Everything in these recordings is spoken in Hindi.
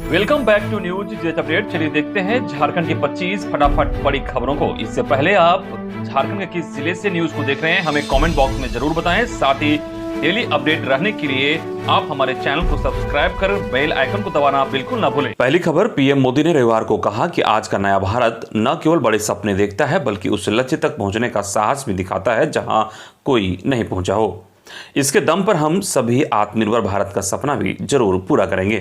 Welcome back to News Jet update. चलिए देखते हैं झारखंड की 25 फटाफट बड़ी खबरों को। इससे पहले आप झारखंड के किस जिले से न्यूज को देख रहे हैं हमें कमेंट बॉक्स में जरूर बताएं। साथ ही डेली अपडेट रहने के लिए आप हमारे चैनल को सब्सक्राइब कर बेल आइकन को दबाना बिल्कुल ना भूलें। पहली खबर, पीएम मोदी ने रविवार को कहा कि आज का नया भारत न केवल बड़े सपने देखता है बल्कि उस लक्ष्य तक पहुंचने का साहस भी दिखाता है जहां कोई नहीं पहुंचा हो। इसके दम पर हम सभी आत्मनिर्भर भारत का सपना भी जरूर पूरा करेंगे।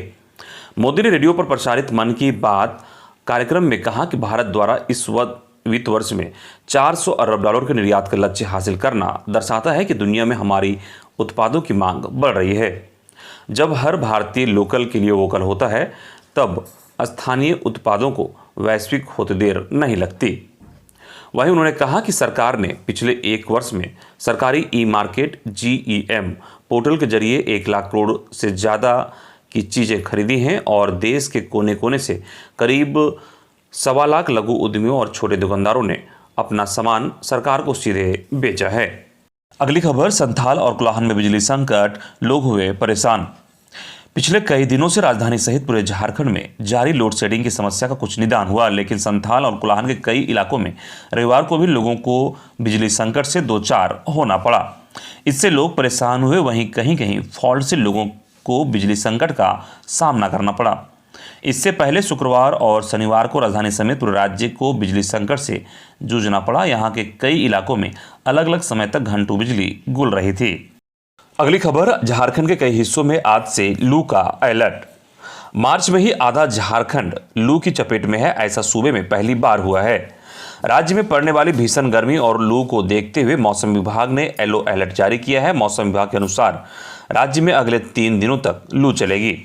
मोदी ने रेडियो पर प्रसारित मन की बात कार्यक्रम में कहा कि भारत द्वारा इस वित्त वर्ष में 400 अरब डॉलर के निर्यात का लक्ष्य हासिल करना दर्शाता है कि दुनिया में हमारी उत्पादों की मांग बढ़ रही है। जब हर भारतीय लोकल के लिए वोकल होता है तब स्थानीय उत्पादों को वैश्विक होते देर नहीं लगती। वहीं उन्होंने कहा कि सरकार ने पिछले एक वर्ष में सरकारी ई मार्केट GEM पोर्टल के जरिए 1 लाख करोड़ से ज़्यादा की चीज़ें खरीदी हैं और देश के कोने कोने से करीब 1.25 लाख लघु उद्यमियों और छोटे दुकानदारों ने अपना सामान सरकार को सीधे बेचा है। अगली खबर, संथाल और कुलाहन में बिजली संकट, लोग हुए परेशान। पिछले कई दिनों से राजधानी सहित पूरे झारखंड में जारी लोड शेडिंग की समस्या का कुछ निदान हुआ, लेकिन संथाल और कुलाहन के कई इलाकों में रविवार को भी लोगों को बिजली संकट से दो चार होना पड़ा। इससे लोग परेशान हुए। वहीं कहीं कहीं फॉल्ट से लोगों को बिजली संकट का सामना करना पड़ा। इससे पहले शुक्रवार और शनिवार को राजधानी समेत पूरे राज्य को बिजली संकट से जूझना पड़ा। यहां के कई इलाकों में अलग अलग समय तक घंटों बिजली गुल रही थी। अगली खबर, झारखंड के कई हिस्सों में आज से लू का अलर्ट। मार्च में ही आधा झारखंड लू की चपेट में है, ऐसा सूबे में पहली बार हुआ है। राज्य में पड़ने वाली भीषण गर्मी और लू को देखते हुए मौसम विभाग ने येलो अलर्ट जारी किया है। मौसम विभाग के अनुसार राज्य में अगले 3 दिनों तक लू चलेगी।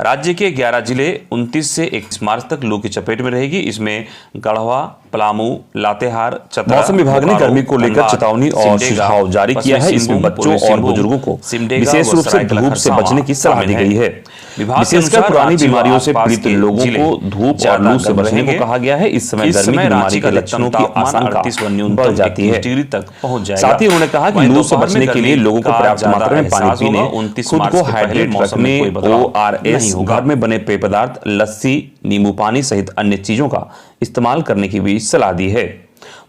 राज्य के 11 जिले 29 से 21 मार्च तक लू की चपेट में रहेगी। इसमें गढ़वा, पलामू, लातेहार, चतरा। मौसम विभाग ने गर्मी को लेकर चेतावनी और सुझाव जारी किया है। इसमें बच्चों और बुजुर्गों को विशेष रूप से धूप से बचने की सलाह दी गई है। विशेषकर पुरानी बीमारियों से पीड़ित लोगों को धूप और लू से बचने को कहा गया है। इस समय गर्मी की बीमारी के लक्षणों की आशंका बढ़ जाती है। डिग्री तक पहुंच जाएगा। साथ ही उन्होंने कहा कि लू से बचने के लिए लोगों को पर्याप्त मात्रा में पानी पीने, खुद को हाइड्रेट रखने, ORS, घर में बने पेय पदार्थ, लस्सी, नींबू पानी सहित अन्य चीजों का इस्तेमाल करने की भी सलाह दी है।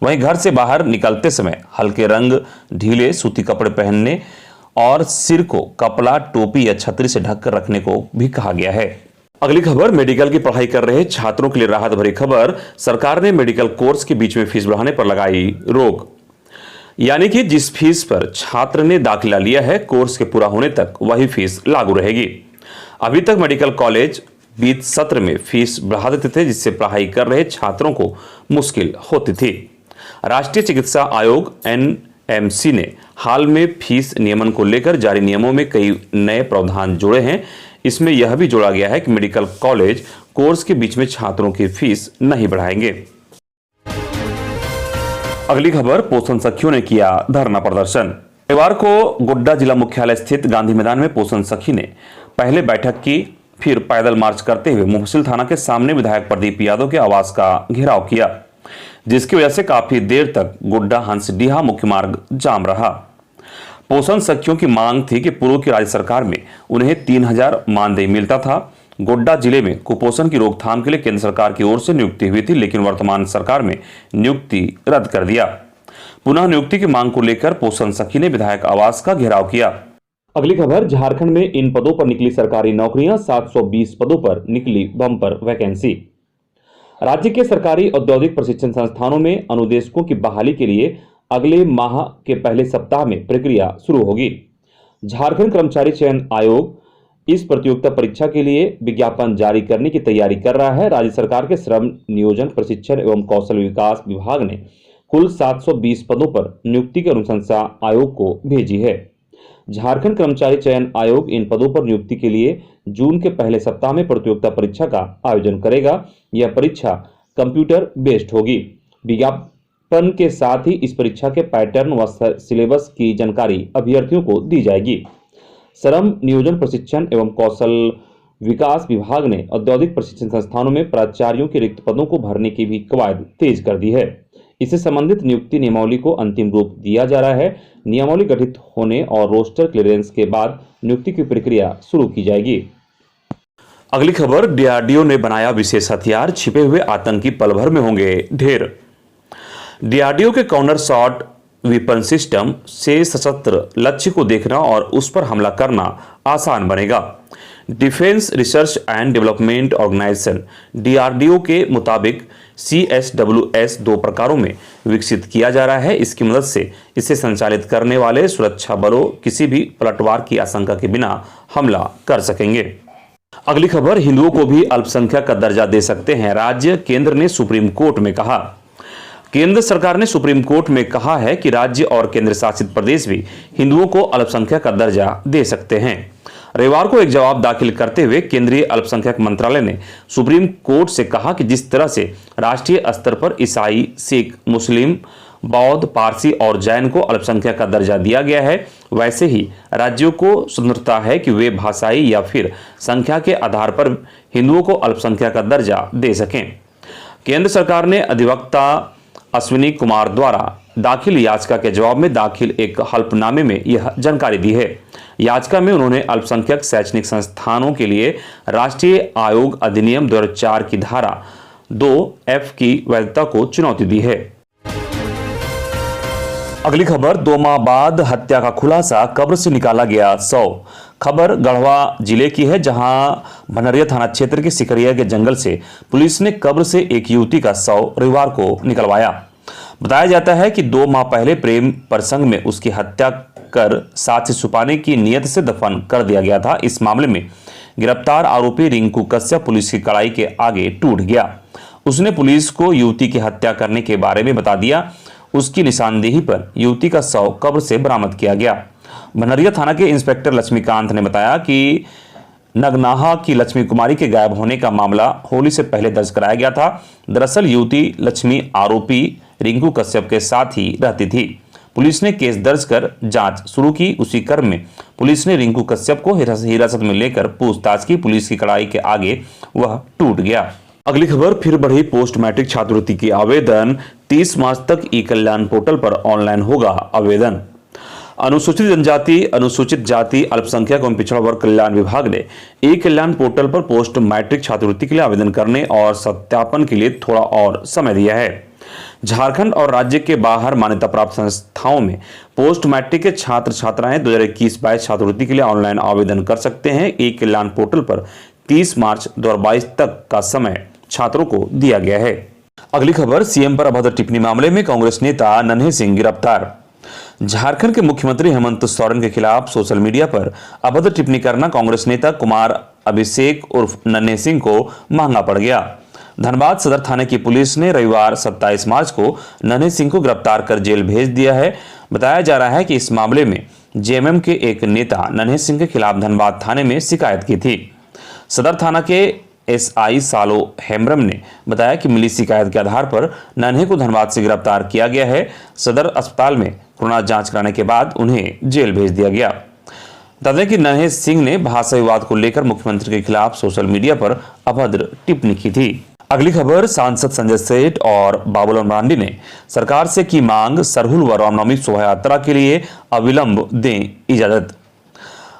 वहीं घर से बाहर निकलते समय हल्के रंग, ढीले सूती कपड़े पहनने और सिर को कपड़ा, टोपी या छतरी से ढककर रखने को भी कहा गया है। अगली खबर, मेडिकल की पढ़ाई कर रहे छात्रों के लिए राहत भरी खबर। सरकार ने मेडिकल कोर्स के बीच में फीस बढ़ाने पर लगाई रोक, यानी कि जिस फीस पर छात्र ने दाखिला लिया है कोर्स के पूरा होने तक वही फीस लागू रहेगी। अभी तक मेडिकल कॉलेज बीत सत्र में फीस बढ़ा देते थे, जिससे पढ़ाई कर रहे छात्रों को मुश्किल होती थी। राष्ट्रीय चिकित्सा आयोग NMC ने हाल में फीस नियमन को लेकर जारी नियमों में कई नए प्रावधान जोड़े हैं। इसमें यह भी जोड़ा गया है कि मेडिकल कॉलेज कोर्स के बीच में छात्रों की फीस नहीं बढ़ाएंगे। अगली खबर, पोषण सखियों ने किया धरना प्रदर्शन। रविवार को गोड्डा जिला मुख्यालय स्थित गांधी मैदान में पोषण सखी ने पहले बैठक की, फिर पैदल मार्च करते हुए मुफस्सिल थाना के सामने विधायक प्रदीप यादव के आवास का घेराव किया, जिसकी वजह से काफी देर तक गोड्डा हंसडीहा मुख्य मार्ग जाम रहा। पोषण सखियों की मांग थी कि पूर्व की राज्य सरकार में उन्हें 3000 मानदेय मिलता था। गोड्डा जिले में कुपोषण की रोकथाम के लिए केंद्र सरकार की ओर से नियुक्ति हुई थी, लेकिन वर्तमान सरकार में नियुक्ति रद्द कर दिया। पुनः नियुक्ति की मांग को लेकर पोषण सखी ने विधायक आवास का घेराव किया। अगली खबर, झारखंड में इन पदों पर निकली सरकारी नौकरियां, 720 पदों पर निकली बम्पर वैकेंसी। राज्य के सरकारी औद्योगिक प्रशिक्षण संस्थानों में अनुदेशकों की बहाली के लिए अगले माह के पहले सप्ताह में प्रक्रिया शुरू होगी। झारखंड कर्मचारी चयन आयोग इस प्रतियोगिता परीक्षा के लिए विज्ञापन जारी करने की तैयारी कर रहा है। राज्य सरकार के श्रम नियोजन, प्रशिक्षण एवं कौशल विकास विभाग ने कुल 720 पदों पर नियुक्ति की अनुशंसा आयोग को भेजी है। झारखंड कर्मचारी चयन आयोग इन पदों पर नियुक्ति के लिए जून के पहले सप्ताह में प्रतियोगिता परीक्षा का आयोजन करेगा। यह परीक्षा कंप्यूटर बेस्ड होगी। विज्ञापन के साथ ही इस परीक्षा के पैटर्न व सिलेबस की जानकारी अभ्यर्थियों को दी जाएगी। श्रम नियोजन, प्रशिक्षण एवं कौशल विकास विभाग ने औद्योगिक प्रशिक्षण संस्थानों में प्राचार्यों के रिक्त पदों को भरने की भी कवायद तेज कर दी है। इससे संबंधित नियुक्ति नियमावली को अंतिम रूप दिया जा रहा है। नियमावली गठित होने और रोस्टर क्लियरेंस के बाद नियुक्ति की प्रक्रिया शुरू की जाएगी। अगली खबर, डीआरडीओ ने बनाया विशेष हथियार, छिपे हुए आतंकी पल भर में होंगे ढेर। डीआरडीओ के कॉर्नर शॉट वेपन सिस्टम से सशस्त्र लक्ष्य को देखना और उस पर हमला करना आसान बनेगा। Defence Research and Development Organisation DRDO के मुताबिक CSWS 2 प्रकारों में विकसित किया जा रहा है। इसकी मदद से इसे संचालित करने वाले सुरक्षा बलों किसी भी पलटवार की आशंका के बिना हमला कर सकेंगे। अगली खबर, हिंदुओं को भी अल्पसंख्यक का दर्जा दे सकते हैं राज्य, केंद्र ने सुप्रीम कोर्ट में कहा। केंद्र सरकार ने सुप्रीम कोर्ट में कहा है कि राज्य और केंद्र शासित प्रदेश भी हिंदुओं को अल्पसंख्यक का दर्जा दे सकते हैं। रविवार को एक जवाब दाखिल करते हुए केंद्रीय अल्पसंख्यक मंत्रालय ने सुप्रीम कोर्ट से कहा कि जिस तरह से राष्ट्रीय स्तर पर ईसाई, सिख, मुस्लिम, बौद्ध, पारसी और जैन को अल्पसंख्यक का दर्जा दिया गया है, वैसे ही राज्यों को स्वतंत्रता है कि वे भाषाई या फिर संख्या के आधार पर हिंदुओं को अल्पसंख्यक का दर्जा दे सकें। केंद्र सरकार ने अधिवक्ता अश्विनी कुमार द्वारा दाखिल याचिका के जवाब में दाखिल एक हल्फनामे में यह जानकारी दी है। याचिका में उन्होंने अल्पसंख्यक शैक्षणिक संस्थानों के लिए राष्ट्रीय आयोग अधिनियम 2004 की धारा 2F की वैधता को चुनौती दी है। अगली खबर, 2 माह बाद हत्या का खुलासा, कब्र से निकाला गया शव। खबर गढ़वा जिले की है, जहां भनरिया थाना क्षेत्र के सिकरिया के जंगल से पुलिस ने कब्र से एक युवती का शव रविवार को निकलवाया। बताया जाता है कि 2 माह पहले प्रेम प्रसंग में उसकी हत्या कर साक्ष्य छुपाने की नियत से दफन कर दिया गया था। इस मामले में गिरफ्तार आरोपी रिंकू कश्यप पुलिस की कड़ाई के आगे टूट गया। उसने पुलिस को युवती की हत्या करने के बारे में बता दिया। उसकी निशानदेही पर युवती का शव कब्र से बरामद किया गया। भनरिया थाना के इंस्पेक्टर लक्ष्मीकांत ने बताया कि नगनाहा की लक्ष्मी कुमारी के गायब होने का मामला होली से पहले दर्ज कराया गया था। दरअसल युवती लक्ष्मी आरोपी रिंकू कश्यप के साथ ही रहती थी। पुलिस ने केस दर्ज कर जांच शुरू की। उसी क्रम में पुलिस ने रिंकू कश्यप को हिरासत में लेकर पूछताछ की। पुलिस की कड़ाई के आगे वह टूट गया। अगली खबर, फिर बढ़ी पोस्ट मैट्रिक छात्रवृत्ति की आवेदन, 30 मार्च तक ई-कल्याण पोर्टल पर ऑनलाइन होगा आवेदन। अनुसूचित जनजाति, अनुसूचित जाति, अल्पसंख्यक एवं पिछड़ा वर्ग कल्याण विभाग ने ई-कल्याण पोर्टल पर पोस्ट मैट्रिक छात्रवृत्ति के लिए आवेदन करने और सत्यापन के लिए थोड़ा और समय दिया है। झारखंड और राज्य के बाहर मान्यता प्राप्त संस्थाओं में पोस्ट मैट्रिक के छात्र छात्राएं 2021-22 छात्रवृत्ति के लिए ऑनलाइन आवेदन कर सकते हैं। ई-कल्याण पोर्टल पर 30 मार्च 2022 तक का समय छात्रों को दिया गया है। अगली खबर, सीएम पर अभद्र टिप्पणी मामले में कांग्रेस नेता नन्हे सिंह गिरफ्तार। झारखंड के मुख्यमंत्री हेमंत सोरेन के खिलाफ सोशल मीडिया पर अभद्र टिप्पणी करना कांग्रेस नेता कुमार अभिषेक उर्फ नन्हे सिंह को महंगा पड़ गया। धनबाद सदर थाने की पुलिस ने रविवार 27 मार्च को नन्हे सिंह को गिरफ्तार कर जेल भेज दिया है। बताया जा रहा है कि इस मामले में जेएमएम के एक नेता नन्हे सिंह के खिलाफ धनबाद थाने में शिकायत की थी। सदर थाना के एसआई सालो हेम्ब्रम ने बताया कि मिली शिकायत के आधार पर नन्हे को धनबाद से गिरफ्तार किया गया है। सदर अस्पताल में कोरोना जांच कराने के बाद उन्हें जेल भेज दिया गया। बता दें कि नन्हे सिंह ने भाषा विवाद को लेकर मुख्यमंत्री के खिलाफ सोशल मीडिया पर अभद्र टिप्पणी की थी। अगली खबर, सांसद संजय सेठ और बाबूलाल मरांडी ने सरकार से की मांग, सरहुल व रामनवमी शोभा यात्रा के लिए अविलंब दें इजाजत।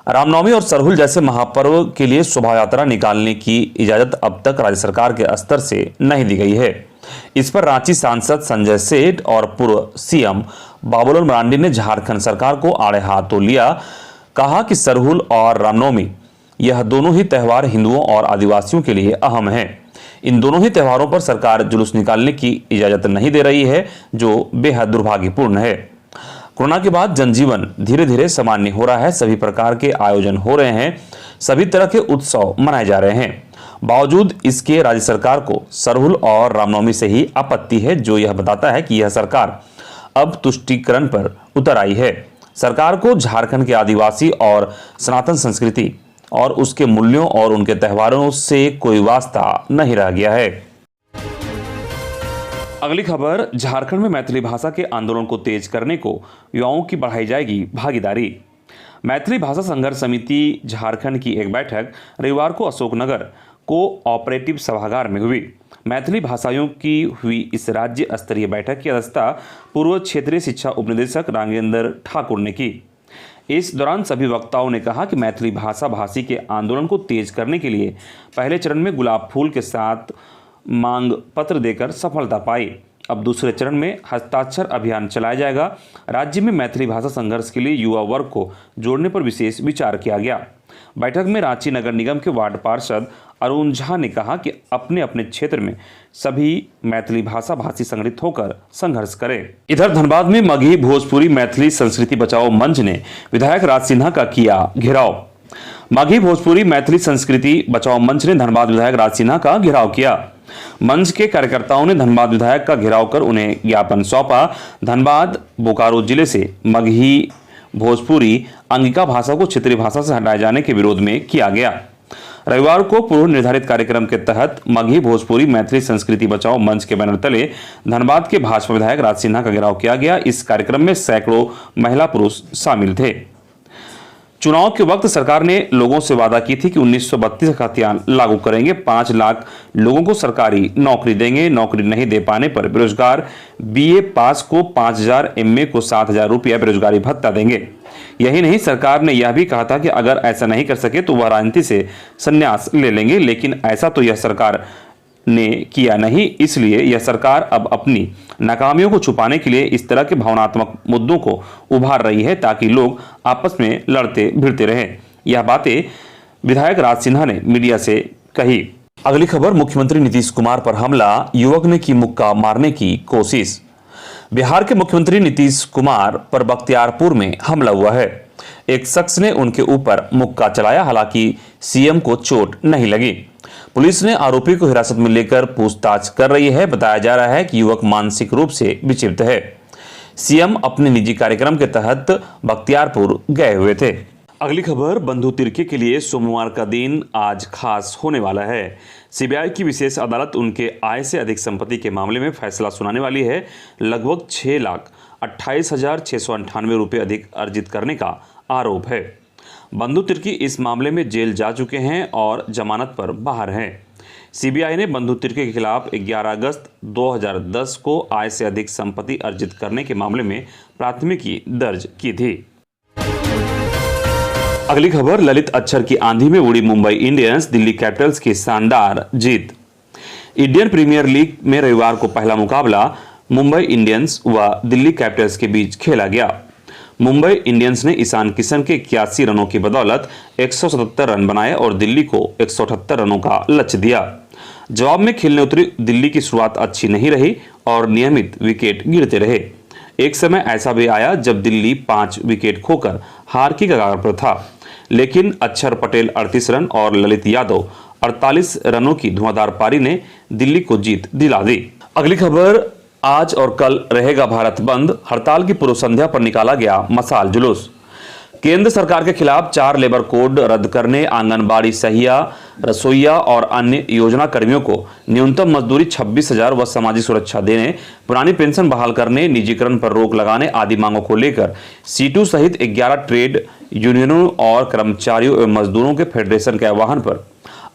रामनवमी और सरहुल जैसे महापर्व के लिए शोभा यात्रा निकालने की इजाजत अब तक राज्य सरकार के स्तर से नहीं दी गई है। इस पर रांची सांसद संजय सेठ और पूर्व सीएम बाबूलाल मरांडी ने झारखंड सरकार को आड़े हाथों लिया। कहा कि सरहुल और रामनवमी यह दोनों ही त्योहार हिंदुओं और आदिवासियों के लिए अहम हैं। इन दोनों ही त्योहारों पर सरकार जुलूस निकालने की इजाजत नहीं दे रही है, जो बेहद दुर्भाग्यपूर्ण है। कोरोना के बाद जनजीवन धीरे धीरे सामान्य हो रहा है। सभी प्रकार के आयोजन हो रहे हैं, सभी तरह के उत्सव मनाए जा रहे हैं। बावजूद इसके राज्य सरकार को सरहुल और रामनवमी से ही आपत्ति है, जो यह बताता है कि यह सरकार अब तुष्टीकरण पर उतर आई है। सरकार को झारखंड के आदिवासी और सनातन संस्कृति और उसके मूल्यों और उनके त्योहारों से कोई वास्ता नहीं रह गया है। अगली खबर, झारखंड में मैथिली भाषा के आंदोलन को तेज करने को युवाओं की बढ़ाई जाएगी भागीदारी। मैथिली भाषा संघर्ष समिति झारखंड की एक बैठक रविवार को अशोकनगर कोऑपरेटिव सभागार में हुई। मैथिली भाषाओं की हुई इस राज्य स्तरीय बैठक की अध्यक्षता पूर्व क्षेत्रीय शिक्षा उपनिदेशक राघवेंद्र ठाकुर ने की। इस दौरान सभी वक्ताओं ने कहा कि मैथिली भाषा भाषी के आंदोलन को तेज करने के लिए पहले चरण में गुलाब फूल के साथ मांग पत्र देकर सफलता पाई। अब दूसरे चरण में हस्ताक्षर अभियान चलाया जाएगा। राज्य में मैथिली भाषा संघर्ष के लिए युवा वर्ग को जोड़ने पर विशेष विचार किया गया। बैठक में रांची नगर निगम के वार्ड पार्षद अरुण झा ने कहा कि अपने अपने क्षेत्र में सभी मैथिली भाषा भाषी संगठित होकर संघर्ष करें। इधर धनबाद में मगही भोजपुरी मैथिली संस्कृति बचाओ मंच ने विधायक राज सिन्हा का किया घेराव। मगही भोजपुरी मैथिली संस्कृति बचाओ मंच ने धनबाद विधायक राज सिन्हा का घेराव किया। मंच के कार्यकर्ताओं ने धनबाद विधायक का घेराव कर उन्हें ज्ञापन सौंपा। धनबाद बोकारो जिले से मगही भोजपुरी अंगिका भाषा को क्षेत्रीय भाषा से हटाए जाने के विरोध में किया गया। रविवार को पूर्व निर्धारित कार्यक्रम के तहत मगही भोजपुरी मैथिली संस्कृति बचाओ मंच के बैनर तले धनबाद के भाजपा विधायक राज सिन्हा का घेराव किया गया। इस कार्यक्रम में सैकड़ों महिला पुरुष शामिल थे। चुनाव के वक्त सरकार ने लोगों से वादा की थी कि 1932 का खतियान लागू करेंगे, 5 लाख लोगों को सरकारी नौकरी देंगे। नौकरी नहीं दे पाने पर बेरोजगार बीए पास को 5,000, एमए को 7,000 रुपया बेरोजगारी भत्ता देंगे। यही नहीं, सरकार ने यह भी कहा था कि अगर ऐसा नहीं कर सके तो वह राजनीति से संन्यास ले लेंगे, लेकिन ऐसा तो यह सरकार ने किया नहीं। इसलिए यह सरकार अब अपनी नाकामियों को छुपाने के लिए इस तरह के भावनात्मक मुद्दों को उभार रही है ताकि लोग आपस में लड़ते भिड़ते रहें। यह बातें विधायक राज सिन्हा ने मीडिया से कही। अगली खबर, मुख्यमंत्री नीतीश कुमार पर हमला, युवक ने की मुक्का मारने की कोशिश। बिहार के मुख्यमंत्री नीतीश कुमार पर बख्तियारपुर में हमला हुआ है। एक शख्स ने उनके ऊपर मुक्का चलाया, हालांकि सीएम को चोट नहीं लगी। पुलिस ने आरोपी को हिरासत में लेकर पूछताछ कर रही है। बताया जा रहा है कि युवक मानसिक रूप से विक्षिप्त है। सीएम अपने निजी कार्यक्रम के तहत बख्तियारपुर गए हुए थे। अगली खबर, बंधु तिर्की के लिए सोमवार का दिन आज खास होने वाला है। सीबीआई की विशेष अदालत उनके आय से अधिक संपत्ति के मामले में फैसला सुनाने वाली है। लगभग 6,28,698 रुपये अधिक अर्जित करने का आरोप है। बंधु तिर्की इस मामले में जेल जा चुके हैं और जमानत पर बाहर हैं। सीबीआई ने बंधु तिर्की के खिलाफ 11 अगस्त 2010 को आय से अधिक संपत्ति अर्जित करने के मामले में प्राथमिकी दर्ज की थी। अगली खबर, ललित अक्षर की आंधी में उड़ी मुंबई इंडियंस, दिल्ली कैपिटल्स की शानदार जीत। इंडियन प्रीमियर लीग में रविवार को पहला मुकाबला मुंबई इंडियंस व दिल्ली कैपिटल्स के बीच खेला गया। मुंबई इंडियंस ने ईशान किशन के 81 रनों की बदौलत 177 रन बनाए और दिल्ली को 178 रनों का लक्ष्य दिया। जवाब में खेलने उतरी दिल्ली की शुरुआत अच्छी नहीं रही और नियमित विकेट गिरते रहे। एक समय ऐसा भी आया जब दिल्ली 5 विकेट खोकर हार की कगार पर था, लेकिन अक्षर पटेल 38 रन और ललित यादव 48 रनों की धुआंधार पारी ने दिल्ली को जीत दिला दी। अगली खबर, आज और कल रहेगा भारत बंद, हड़ताल की पूर्व संध्या पर निकाला गया मशाल जुलूस। केंद्र सरकार के खिलाफ 4 लेबर कोड रद्द करने, आंगनबाड़ी सहिया, रसोईया और अन्य योजना कर्मियों को न्यूनतम मजदूरी 26,000 व सामाजिक सुरक्षा देने, पुरानी पेंशन बहाल करने, निजीकरण पर रोक लगाने आदि मांगों को लेकर सीटू सहित 11 ट्रेड यूनियनों और कर्मचारियों एवं मजदूरों के फेडरेशन के आह्वान पर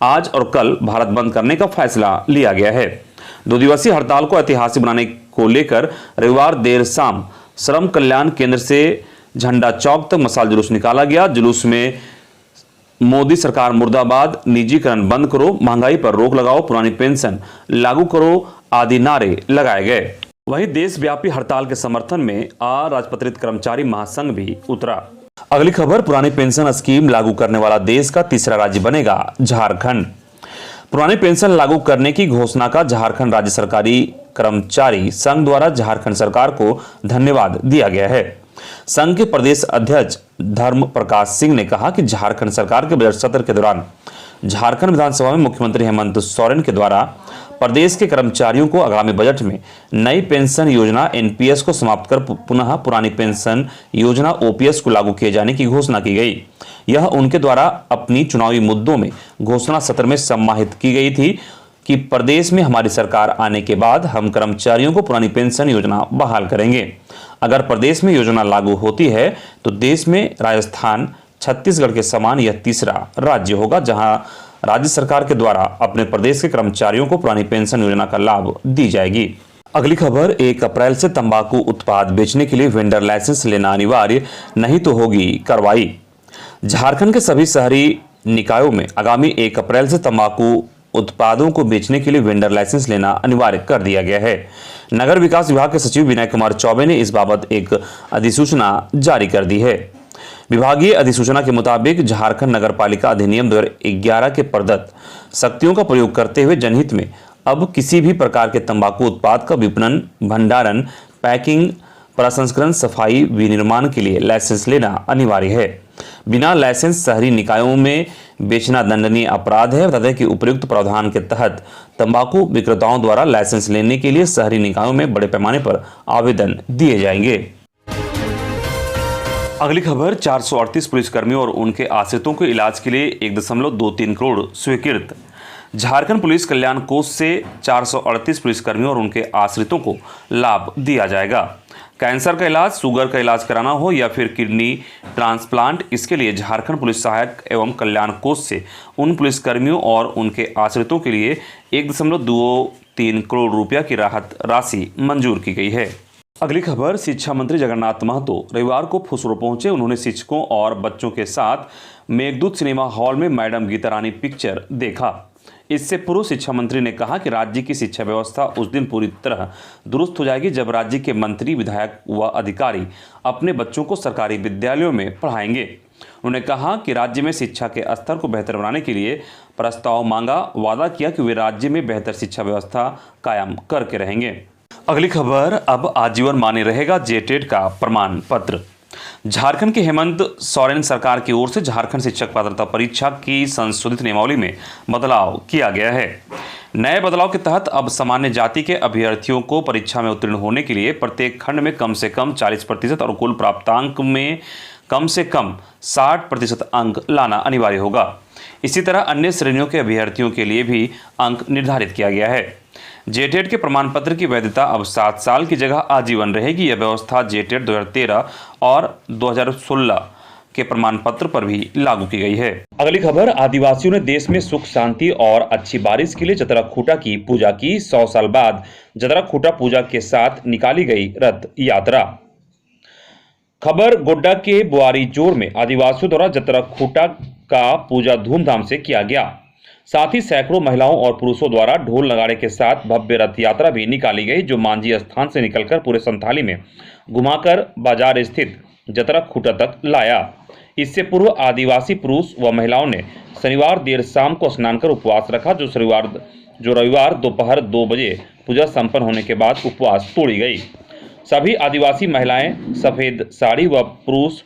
आज और कल भारत बंद करने का फैसला लिया गया है। 2 दिवसीय हड़ताल को ऐतिहासिक बनाने को लेकर रविवार देर शाम श्रम कल्याण केंद्र से झंडा चौक तक मशाल जुलूस निकाला गया। जुलूस में मोदी सरकार मुर्दाबाद, निजीकरण बंद करो, महंगाई पर रोक लगाओ, पुरानी पेंशन लागू करो आदि नारे लगाए गए। वहीं देशव्यापी हड़ताल के समर्थन में अराजपत्रित कर्मचारी महासंघ भी उतरा। अगली खबर, पुरानी पेंशन स्कीम लागू करने वाला देश का तीसरा राज्य बनेगा झारखंड। पुरानी पेंशन लागू करने की घोषणा का झारखंड राज्य सरकारी कर्मचारी संघ द्वारा झारखंड सरकार को धन्यवाद दिया गया है। संघ के प्रदेश अध्यक्ष धर्म प्रकाश सिंह ने कहा कि झारखंड सरकार के बजट सत्र के दौरान झारखंड विधानसभा में मुख्यमंत्री हेमंत सोरेन के द्वारा प्रदेश के कर्मचारियों को आगामी बजट में नई पेंशन योजना एनपीएस को समाप्त कर पुनः पुरानी पेंशन योजना ओपीएस को लागू किए जाने की घोषणा की गई। यह उनके द्वारा अपनी चुनावी मुद्दों में घोषणा सत्र में सम्मानित की गई थी कि प्रदेश में हमारी सरकार आने के बाद हम कर्मचारियों को पुरानी पेंशन योजना बहाल करेंगे। अगर प्रदेश में योजना लागू होती है तो देश में राजस्थान, छत्तीसगढ़ के समान यह तीसरा राज्य होगा जहां राज्य सरकार के द्वारा अपने प्रदेश के कर्मचारियों को पुरानी पेंशन योजना का लाभ दी जाएगी। अगली खबर, 1 अप्रैल से तंबाकू उत्पाद बेचने के लिए वेंडर लाइसेंस लेना अनिवार्य, नहीं तो होगी कार्रवाई। झारखंड के सभी शहरी निकायों में आगामी 1 अप्रैल से तंबाकू उत्पादों को बेचने के लिए वेंडर लाइसेंस लेना अनिवार्य कर दिया गया है। नगर विकास विभाग के सचिव विनय कुमार चौबे ने इस बाबत एक अधिसूचना जारी कर दी है। विभागीय अधिसूचना के मुताबिक झारखंड नगर पालिका अधिनियम 2011 के प्रदत्त शक्तियों का प्रयोग करते हुए जनहित में अब किसी भी प्रकार के तंबाकू उत्पाद का विपणन, भंडारण, पैकिंग, प्रसंस्करण, सफाई, विनिर्माण के लिए लाइसेंस लेना अनिवार्य है। बिना लाइसेंस शहरी निकायों में बेचना दंडनीय अपराध है। बता दें कि उपयुक्त प्रावधान के तहत तंबाकू विक्रेताओं द्वारा लाइसेंस लेने के लिए शहरी निकायों में बड़े पैमाने पर आवेदन दिए जाएंगे। अगली खबर, 438 पुलिसकर्मियों और उनके आश्रितों के इलाज के लिए 1.23 करोड़ स्वीकृत। झारखंड पुलिस कल्याण कोष से 438 पुलिसकर्मियों और उनके आश्रितों को लाभ दिया जाएगा। कैंसर का इलाज, शुगर का इलाज कराना हो या फिर किडनी ट्रांसप्लांट, इसके लिए झारखंड पुलिस सहायक एवं कल्याण कोष से उन पुलिसकर्मियों और उनके आश्रितों के लिए 1.23 करोड़ रुपया की राहत राशि मंजूर की गई है। अगली खबर, शिक्षा मंत्री जगन्नाथ महतो रविवार को फुसरो पहुंचे। उन्होंने शिक्षकों और बच्चों के साथ मेघदूत सिनेमा हॉल में मैडम गीता रानी पिक्चर देखा। इससे पूर्व शिक्षा मंत्री ने कहा कि राज्य की शिक्षा व्यवस्था उस दिन पूरी तरह दुरुस्त हो जाएगी जब राज्य के मंत्री, विधायक व अधिकारी अपने बच्चों को सरकारी विद्यालयों में पढ़ाएंगे। उन्होंने कहा कि राज्य में शिक्षा के स्तर को बेहतर बनाने के लिए प्रस्ताव मांगा, वादा किया कि वे राज्य में बेहतर शिक्षा व्यवस्था कायम करके रहेंगे। अगली खबर, अब आजीवन मान्य रहेगा जेटेट का प्रमाण पत्र। झारखंड के हेमंत सोरेन सरकार की ओर से झारखंड शिक्षक पात्रता परीक्षा की संशोधित नियमावली में बदलाव किया गया है। नए बदलाव के तहत अब सामान्य जाति के अभ्यर्थियों को परीक्षा में उत्तीर्ण होने के लिए प्रत्येक खंड में कम से कम 40% और कुल प्राप्तांक में कम से कम 60% अंक लाना अनिवार्य होगा। इसी तरह अन्य श्रेणियों के अभ्यर्थियों के लिए भी अंक निर्धारित किया गया है। जेटेट के प्रमाण पत्र की वैधता अब 7 साल की जगह आजीवन रहेगी। यह व्यवस्था जेटेट 2013 और 2016 के प्रमाण पत्र पर भी लागू की गई है। अगली खबर, आदिवासियों ने देश में सुख, शांति और अच्छी बारिश के लिए जतरा-खूटा की पूजा की। 100 साल बाद जतरा-खूटा पूजा के साथ निकाली गई रथ यात्रा। खबर, गोड्डा के बुआरी जोर में आदिवासियों द्वारा जतरा-खूटा का पूजा धूमधाम से किया गया। साथ ही सैकड़ों महिलाओं और पुरुषों द्वारा ढोल नगाड़े के साथ भव्य रथ यात्रा भी निकाली गई, जो मांझी स्थान से निकलकर पूरे संथाली में घुमाकर बाजार स्थित जतरा-खूटा तक लाया। इससे पूर्व आदिवासी पुरुष व महिलाओं ने शनिवार देर शाम को स्नान कर उपवास रखा, जो रविवार दोपहर 2 बजे पूजा संपन्न होने के बाद उपवास तोड़ी गई। सभी आदिवासी महिलाएं सफेद साड़ी व पुरुष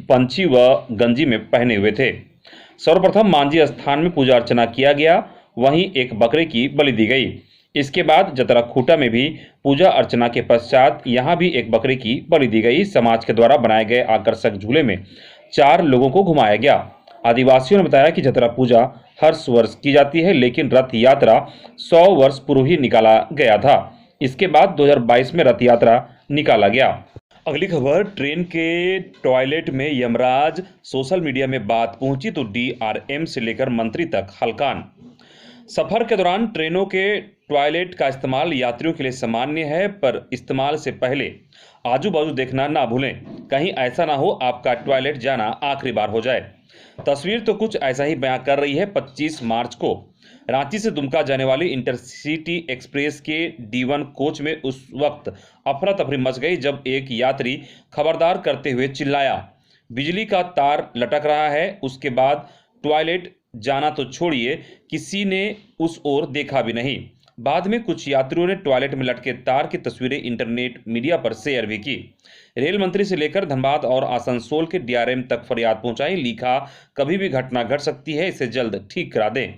पंची व गंजी में पहने हुए थे। सर्वप्रथम मांझी स्थान में पूजा अर्चना किया गया, वहीं एक बकरे की बलि दी गई। इसके बाद जतरा-खूटा में भी पूजा अर्चना के पश्चात यहां भी एक बकरे की बलि दी गई। समाज के द्वारा बनाए गए आकर्षक झूले में 4 लोगों को घुमाया गया। आदिवासियों ने बताया कि जतरा पूजा हर वर्ष की जाती है, लेकिन रथ यात्रा 100 वर्ष पूर्व ही निकाला गया था। इसके बाद 2022 में रथ यात्रा निकाला गया। अगली खबर, ट्रेन के टॉयलेट में यमराज, सोशल मीडिया में बात पहुंची तो DRM से लेकर मंत्री तक हलकान। सफर के दौरान ट्रेनों के टॉयलेट का इस्तेमाल यात्रियों के लिए सामान्य है, पर इस्तेमाल से पहले आजू बाजू देखना ना भूलें। कहीं ऐसा ना हो आपका टॉयलेट जाना आखिरी बार हो जाए। तस्वीर तो कुछ ऐसा ही बयां कर रही है। 25 मार्च को रांची से दुमका जाने वाली इंटरसिटी एक्सप्रेस के D1 कोच में उस वक्त अफरा तफरी मच गई जब एक यात्री खबरदार करते हुए चिल्लाया, बिजली का तार लटक रहा है। उसके बाद टॉयलेट जाना तो छोड़िए, किसी ने उस ओर देखा भी नहीं। बाद में कुछ यात्रियों ने टॉयलेट में लटके तार की तस्वीरें इंटरनेट मीडिया पर शेयर भी की। रेल मंत्री से लेकर धनबाद और आसनसोल के DRM तक फरियाद पहुंचाई। लिखा, कभी भी घटना घट सकती है, इसे जल्द ठीक करा दें।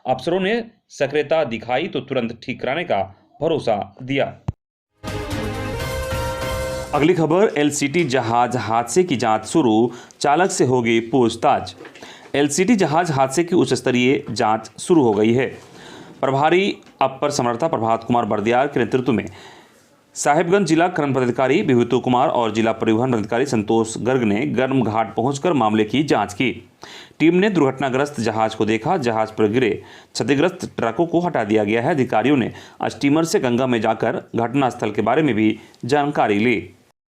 अफसरों ने सक्रियता दिखाई तो तुरंत ठीक कराने का भरोसा दिया। अगली खबर, LCT जहाज हादसे की जांच शुरू, चालक से होगी पूछताछ। LCT जहाज हादसे की उच्च स्तरीय जांच शुरू हो गई है। प्रभारी अपर समर्था प्रभात कुमार बर्दियार के नेतृत्व में 4 सदस्यीय जांच समिति का गठन किया गया है। 4 सदस्यीय जांच समिति में साहिबगंज जिला खनन पदाधिकारी विभूति कुमार और जिला परिवहन पदाधिकारी संतोष गर्ग ने गर्म घाट पहुंचकर मामले की जांच की। टीम ने दुर्घटनाग्रस्त जहाज को देखा। जहाज पर गिरे क्षतिग्रस्त ट्रकों को हटा दिया गया है। अधिकारियों ने स्टीमर से गंगा में जाकर घटनास्थल के बारे में भी जानकारी ली।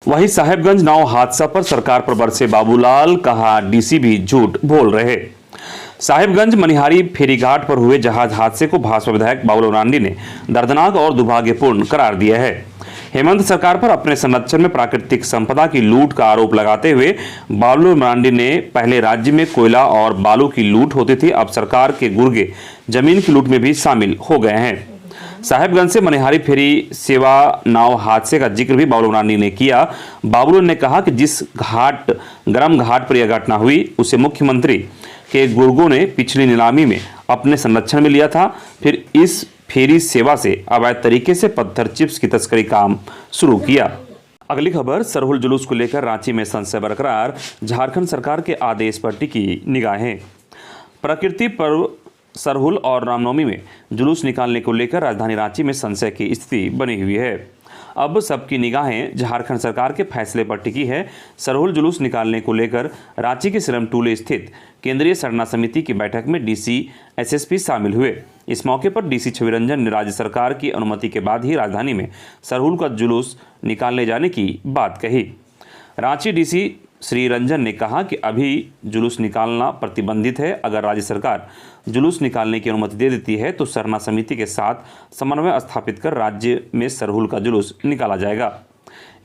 वहीं साहिबगंज नाव हादसा पर सरकार पर बरसे बाबूलाल, कहा डीसी भी झूठ बोल रहे। साहिबगंज मनिहारी फेरीघाट पर हुए जहाज हादसे को भाजपा विधायक बाबूलाल मरांडी ने दर्दनाक और दुर्भाग्यपूर्ण करार दिया है। हेमंत सरकार पर अपने संरक्षण में प्राकृतिक संपदा की लूट का आरोप लगाते हुए बाबूलाल मरांडी ने पहले राज्य में कोयला और बालू की लूट होती थी, अब सरकार के गुर्गे जमीन की लूट में भी शामिल हो गए हैं। साहिबगंज से मनिहारी फेरी सेवा नाव हादसे का जिक्र भी बाबूलाल मरांडी ने किया। बाबूलाल ने कहा कि जिस गर्म घाट पर यह घटना हुई उसे मुख्यमंत्री के गुर्गों ने पिछली नीलामी में अपने संरक्षण में लिया था। फिर इस फेरी सेवा से अवैध तरीके से पत्थर चिप्स की तस्करी काम शुरू किया। अगली खबर, सरहुल जुलूस को लेकर रांची में संशय बरकरार, झारखंड सरकार के आदेश पर टिकी निगाहें। प्रकृति पर्व सरहुल और रामनवमी में जुलूस निकालने को लेकर राजधानी रांची में संशय की स्थिति बनी हुई है। अब सबकी निगाहें झारखंड सरकार के फैसले पर टिकी है। सरहुल जुलूस निकालने को लेकर रांची के सिरम टूले स्थित केंद्रीय सरना समिति की बैठक में डीसी एसएसपी शामिल हुए। इस मौके पर डीसी छवि रंजन ने राज्य सरकार की अनुमति के बाद ही राजधानी में सरहुल का जुलूस निकालने जाने की बात कही। रांची डीसी श्री रंजन ने कहा कि अभी जुलूस निकालना प्रतिबंधित है। अगर राज्य सरकार जुलूस निकालने की अनुमति दे देती है तो सरना समिति के साथ समन्वय स्थापित कर राज्य में सरहुल का जुलूस निकाला जाएगा।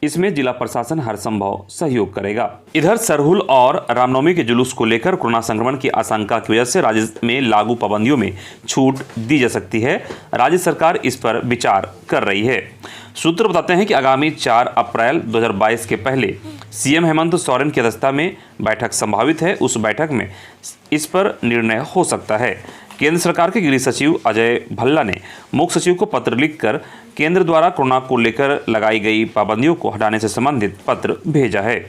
इसमें जिला प्रशासन हर संभव सहयोग करेगा। इधर सरहुल और रामनवमी के जुलूस को लेकर कोरोना संक्रमण की आशंका की वजह से राज्य में लागू पाबंदियों में छूट दी जा सकती है। राज्य सरकार इस पर विचार कर रही है। सूत्र बताते हैं कि आगामी 4 अप्रैल 2022 के पहले सीएम हेमंत सोरेन की अध्यक्षता में बैठक संभावित है। उस बैठक में इस पर निर्णय हो सकता है। केंद्र सरकार के गृह सचिव अजय भल्ला ने मुख्य सचिव को पत्र लिखकर केंद्र द्वारा कोरोना को लेकर लगाई गई पाबंदियों को हटाने से संबंधित पत्र भेजा है।